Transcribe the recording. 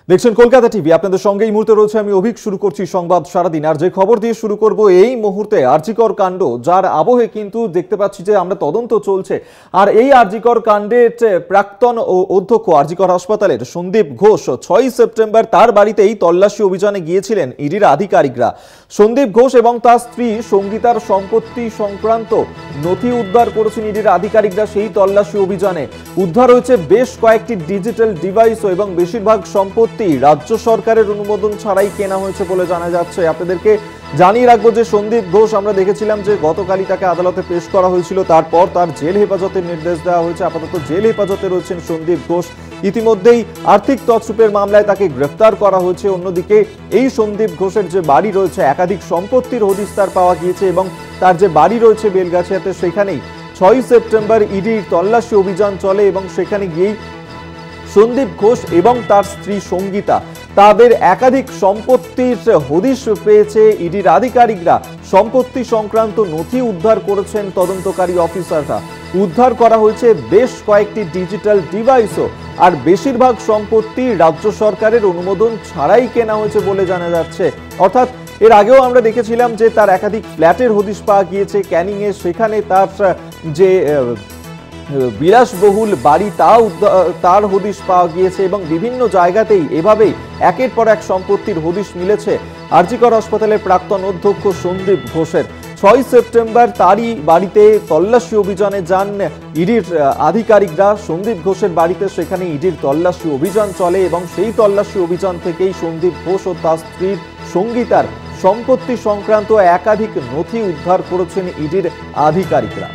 দেখছেন কলকাতা টিভি, আপনাদের সঙ্গে এই মুহূর্তে রয়েছে আমি অভিক। শুরু করছি সংবাদ সারাদিন। আর যে খবর দিয়ে শুরু করব এই মুহূর্তে, আরজিকর কাণ্ড, যার আবহে কিন্তু দেখতে পাচ্ছি যে আমরা তদন্ত চলছে। আর এই আরজিকর কাণ্ডের প্রাক্তন অধ্যক্ষ আরজিকর হাসপাতালের সন্দীপ ঘোষ 6 সেপ্টেম্বর তার বাড়িতেই তল্লাশি অভিযানে গিয়েছিলেন ইডির আধিকারিকরা। সন্দীপ ঘোষ এবং তার স্ত্রী সঙ্গীতার সম্পত্তি সংক্রান্ত নথি উদ্ধার করেছেন ইডির আধিকারিকরা। সেই তল্লাশি অভিযানে উদ্ধার হয়েছে বেশ কয়েকটি ডিজিটাল ডিভাইসও এবং বেশিরভাগ সম্পত্তি রাজ্য সরকারের অনুমোদন ছাড়াই কেনা হয়েছে বলে জানা যাচ্ছে। আপনাদেরকে জানিয়ে রাখবো যে সন্দীপ ঘোষ, আমরা দেখেছিলাম যে গতকালই তাকে আদালতে পেশ করা হয়েছিল, তারপর তার জেল হেফাজতের নির্দেশ দেওয়া হয়েছে। আপাতত জেল হেফাজতে রয়েছেন সন্দীপ ঘোষ। ইতিমধ্যেই আর্থিক তছরূপের মামলায় তাকে গ্রেফতার করা হয়েছে। অন্যদিকে এই সন্দীপ ঘোষের যে বাড়ি রয়েছে, একাধিক সম্পত্তির হদিশতার পাওয়া গিয়েছে এবং তার যে বাড়ি রয়েছে বেলগাছিয়াতে, সেখানেই 6 সেপ্টেম্বর ইডির তল্লাশি অভিযান চলে এবং সেখানে গিয়েই সন্দীপ ঘোষ এবং তার স্ত্রী সঙ্গীতা তাদের একাধিক সম্পত্তির হদিশ পেয়েছে ইডির আধিকারিকরা। সম্পত্তি সংক্রান্ত নথি উদ্ধার করেছেন তদন্তকারী অফিসাররা। উদ্ধার করা হয়েছে বেশ কয়েকটি ডিজিটাল ডিভাইসও। আর বেশিরভাগ সম্পত্তি রাজ্য সরকারের অনুমোদন ছাড়াই কেনা হয়েছে বলে জানা যাচ্ছে। অর্থাৎ এর আগেও আমরা দেখেছিলাম যে তার একাধিক ফ্ল্যাটের হদিশ পাওয়া গিয়েছে ক্যানিংয়ে, সেখানে তার যে বিলাসবহুল বাড়ি তার হদিশ পাওয়া গিয়েছে এবং বিভিন্ন জায়গাতেই এভাবেই একের পর এক সম্পত্তির হদিশ মিলেছে আরজিকর হাসপাতালের প্রাক্তন অধ্যক্ষ সন্দীপ ঘোষের। 6 সেপ্টেম্বর তারই বাড়িতে তল্লাশি অভিযানে যান ইডির আধিকারিকরা সন্দীপ ঘোষের বাড়িতে। সেখানে ইডির তল্লাশি অভিযান চলে এবং সেই তল্লাশি অভিযান থেকেই সন্দীপ ঘোষ ও তার স্ত্রীর সঙ্গীতার সম্পত্তি সংক্রান্ত একাধিক নথি উদ্ধার করেছেন ইডির আধিকারিকরা।